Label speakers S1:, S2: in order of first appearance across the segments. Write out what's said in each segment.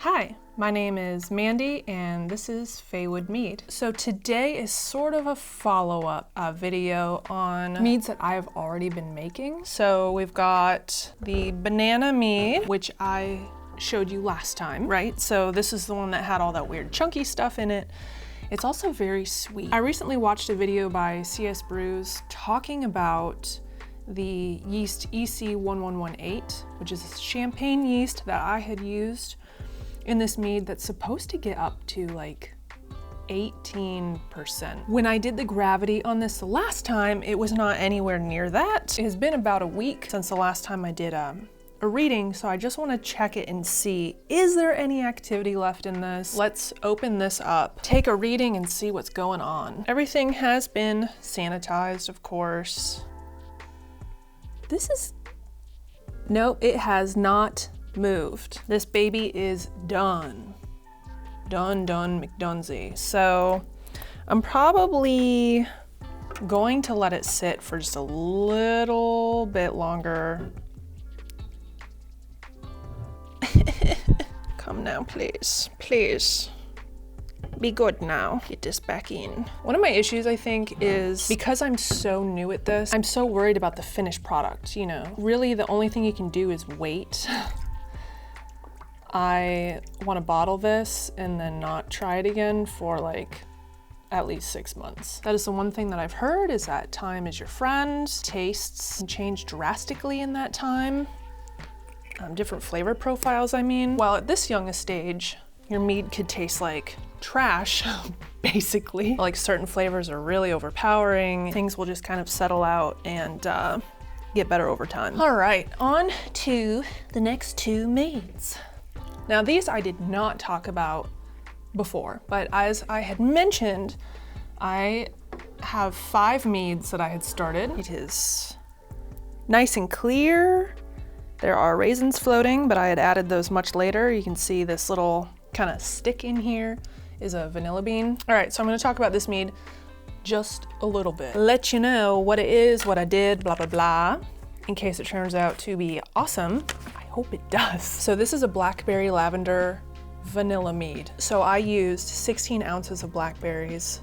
S1: Hi, my name is Mandy and this is Faewood Mead. So today is sort of a follow-up video on meads that I've already been making. So we've got the banana mead, which I showed you last time, right? So this is the one that had all that weird chunky stuff in it. It's also very sweet. I recently watched a video by CS Brews talking about the yeast EC1118, which is a champagne yeast that I had used in this mead that's supposed to get up to like 18%. When I did the gravity on this the last time, it was not anywhere near that. It has been about a week since the last time I did a reading, so I just want to check it and see, is there any activity left in this? Let's open this up, take a reading and see what's going on. Everything has been sanitized, of course. This is, nope, it has not moved. This baby is done. Done McDunsey. So I'm probably going to let it sit for just a little bit longer. Come now, please. Please. Be good now. Get this back in. One of my issues, I think, is because I'm so new at this, I'm so worried about the finished product, you know. Really, the only thing you can do is wait. I want to bottle this and then not try it again for like at least 6 months. That is the one thing that I've heard, is that time is your friend. Tastes can change drastically in that time. Different flavor profiles, I mean. While at this young a stage, your mead could taste like trash, basically. Like certain flavors are really overpowering. Things will just kind of settle out and get better over time. All right, on to the next two meads. Now these I did not talk about before, but as I had mentioned, I have 5 meads that I had started. It is nice and clear. There are raisins floating, but I had added those much later. You can see this little kind of stick in here is a vanilla bean. All right, so I'm gonna talk about this mead just a little bit. Let you know what it is, what I did, blah, blah, blah, in case it turns out to be awesome. Hope it does. So this is a Blackberry Lavender vanilla mead. So I used 16 ounces of blackberries,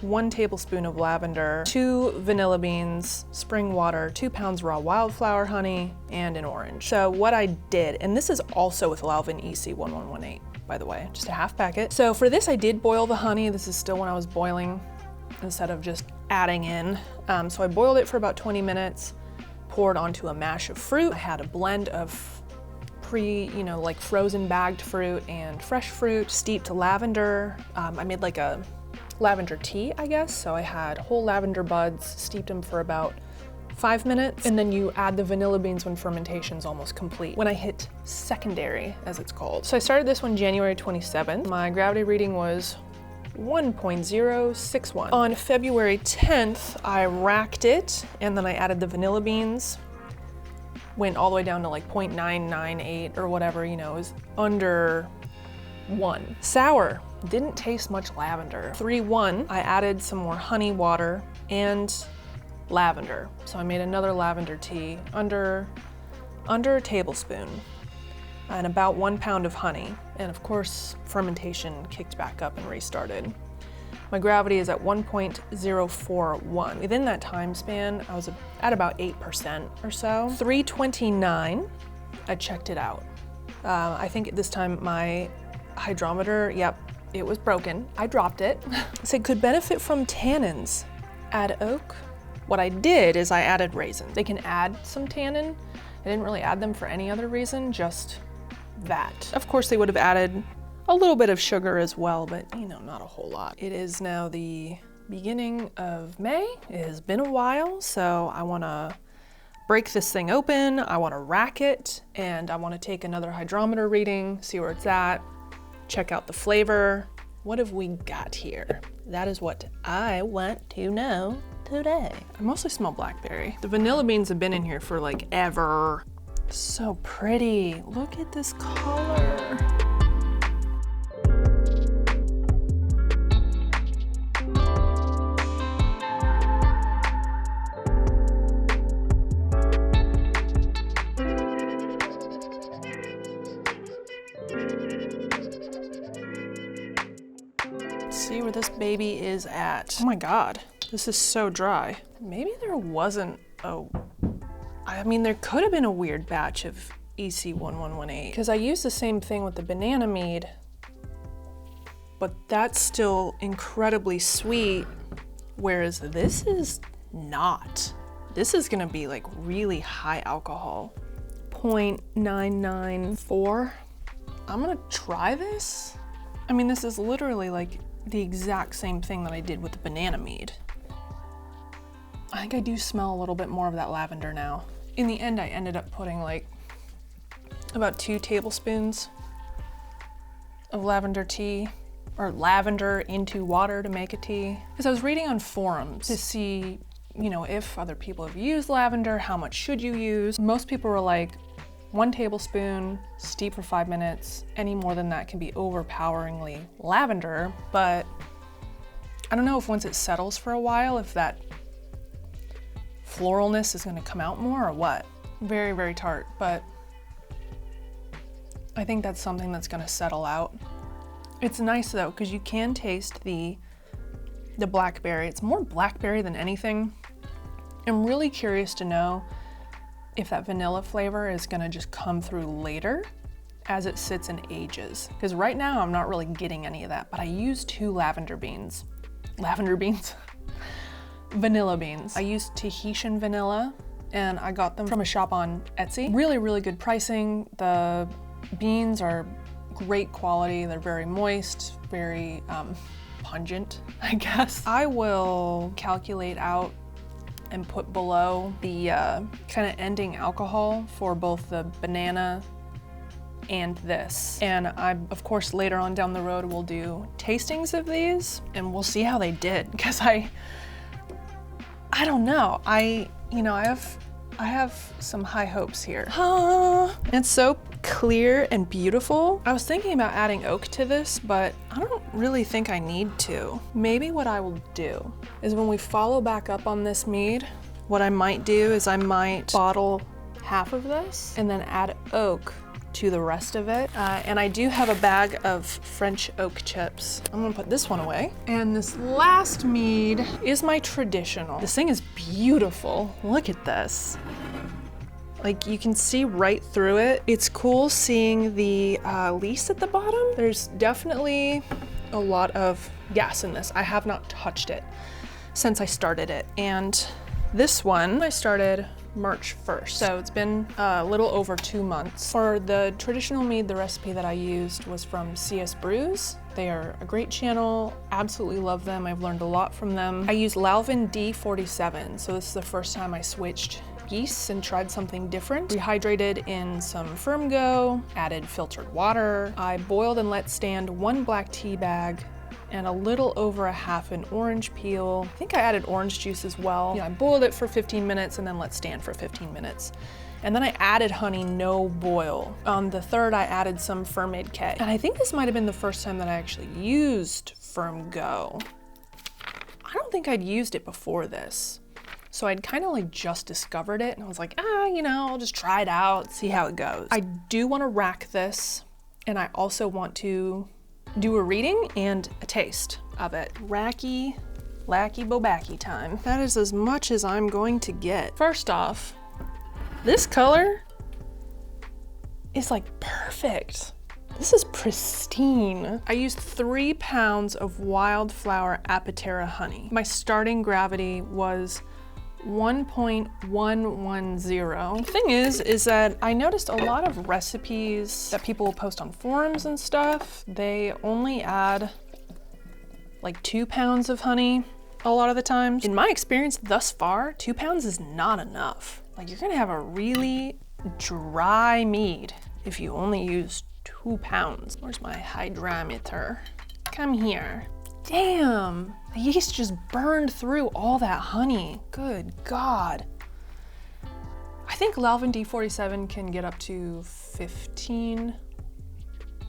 S1: 1 tablespoon of lavender, 2 vanilla beans, spring water, 2 pounds raw wildflower honey, and an orange. So what I did, and this is also with Lalvin EC1118, by the way, just a half packet. So for this, I did boil the honey. This is still when I was boiling instead of just adding in. So I boiled it for about 20 minutes, poured onto a mash of fruit. I had a blend of like frozen bagged fruit and fresh fruit, steeped lavender. I made like a lavender tea, I guess. So I had whole lavender buds, steeped them for about 5 minutes, and then you add the vanilla beans when fermentation's almost complete, when I hit secondary, as it's called. So I started this one January 27th. My gravity reading was 1.061. On February 10th, I racked it, and then I added the vanilla beans. Went all the way down to like 0.998 or whatever, you know, it was under 1. Sour, didn't taste much lavender. 3.1, I added some more honey water and lavender. So I made another lavender tea, under a tablespoon, and about 1 pound of honey. And of course, fermentation kicked back up and restarted. My gravity is at 1.041. Within that time span, I was at about 8% or so. 329, I checked it out. I think at this time my hydrometer, yep, it was broken. I dropped it. So it could benefit from tannins. Add oak. What I did is I added raisins. They can add some tannin. I didn't really add them for any other reason, just that. Of course, they would have added a little bit of sugar as well, but you know, not a whole lot. It is now the beginning of May. It has been a while, so I wanna break this thing open, I wanna rack it, and I wanna take another hydrometer reading, see where it's at, check out the flavor. What have we got here? That is what I want to know today. I mostly smell blackberry. The vanilla beans have been in here for like ever. So pretty, look at this color. see where this baby is at. Oh my God, this is so dry. Maybe there wasn't I mean, there could have been a weird batch of EC1118 because I used the same thing with the banana mead, but that's still incredibly sweet, whereas this is not. This is gonna be like really high alcohol. 0.994. I'm gonna try this. I mean, this is literally like the exact same thing that I did with the banana mead. I think I do smell a little bit more of that lavender now. In the end, I ended up putting like about 2 tablespoons of lavender tea, or lavender into water to make a tea. Because I was reading on forums to see, you know, if other people have used lavender, how much should you use? Most people were like, 1 tablespoon, steep for 5 minutes. Any more than that can be overpoweringly lavender, but I don't know if once it settles for a while, if that floralness is gonna come out more or what. Very, very tart, but I think that's something that's gonna settle out. It's nice though, because you can taste the blackberry. It's more blackberry than anything. I'm really curious to know if that vanilla flavor is gonna just come through later as it sits and ages. Because right now I'm not really getting any of that, but I used 2 lavender beans. Vanilla beans. I used Tahitian vanilla and I got them from a shop on Etsy. Really, really good pricing. The beans are great quality. They're very moist, very pungent, I guess. I will calculate out and put below the kind of ending alcohol for both the banana and this. And I, of course, later on down the road, will do tastings of these and we'll see how they did. Because I don't know. I have some high hopes here. It's so clear and beautiful. I was thinking about adding oak to this, but I don't really think I need to. Maybe what I will do is when we follow back up on this mead, what I might do is I might bottle half of this and then add oak to the rest of it. And I do have a bag of French oak chips. I'm gonna put this one away. And this last mead is my traditional. This thing is beautiful. Look at this. Like you can see right through it. It's cool seeing the lease at the bottom. There's definitely a lot of gas in this. I have not touched it since I started it. And this one I started March 1st. So it's been a little over 2 months. For the traditional mead, the recipe that I used was from CS Brews. They are a great channel, absolutely love them. I've learned a lot from them. I use Lalvin D47, so this is the first time I switched yeasts and tried something different. Rehydrated in some Firm Go, added filtered water. I boiled and let stand 1 black tea bag and a little over a half an orange peel. I think I added orange juice as well. I boiled it for 15 minutes and then let stand for 15 minutes. And then I added honey, no boil. On the third, I added some Fermaid K. And I think this might have been the first time that I actually used Firm Go. I don't think I'd used it before this. So I'd kind of like just discovered it and I was like, I'll just try it out, see how it goes. I do want to rack this and I also want to do a reading and a taste of it. Racky, lacky, bobacky time. That is as much as I'm going to get. First off, this color is like perfect. This is pristine. I used 3 pounds of wildflower apatera honey. My starting gravity was 1.110. The thing is that I noticed a lot of recipes that people will post on forums and stuff, they only add like 2 pounds of honey a lot of the times. In my experience thus far, 2 pounds is not enough. Like you're gonna have a really dry mead if you only use 2 pounds. Where's my hydrometer? Come here. Damn, the yeast just burned through all that honey. Good God. I think Lalvin D47 can get up to 14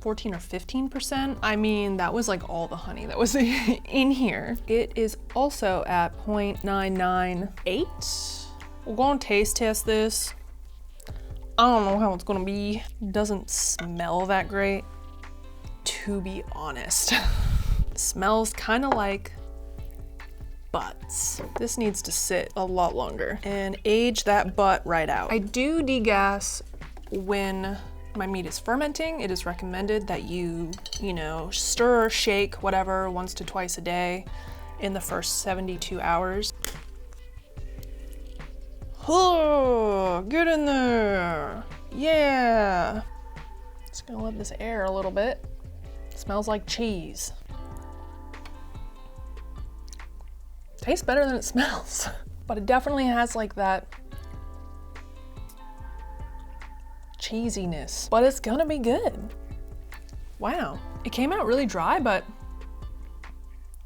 S1: or 15%. I mean, that was like all the honey that was in here. It is also at 0.998. We're gonna taste test this. I don't know how it's gonna be. It doesn't smell that great, to be honest. Smells kind of like butts. This needs to sit a lot longer and age that butt right out. I do degas when my mead is fermenting. It is recommended that you know, stir, shake, whatever, once to twice a day in the first 72 hours. Oh, get in there. Yeah. Just gonna let this air a little bit. Smells like cheese. Tastes better than it smells, but it definitely has like that cheesiness, but it's gonna be good. Wow, it came out really dry, but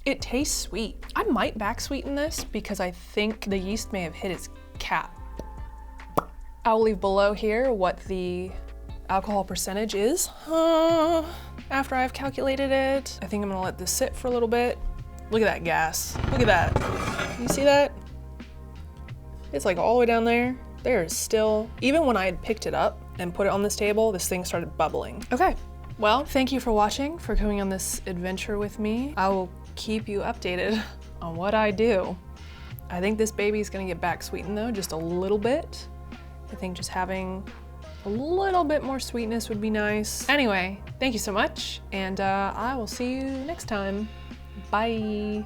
S1: it tastes sweet. I might back sweeten this because I think the yeast may have hit its cap. I'll leave below here what the alcohol percentage is after I've calculated it. I think I'm gonna let this sit for a little bit. Look at that gas. Look at that. You see that? It's like all the way down there. There is still, even when I had picked it up and put it on this table, this thing started bubbling. Okay, well, thank you for watching, for coming on this adventure with me. I will keep you updated on what I do. I think this baby's gonna get back sweetened though, just a little bit. I think just having a little bit more sweetness would be nice. Anyway, thank you so much, and I will see you next time. Bye.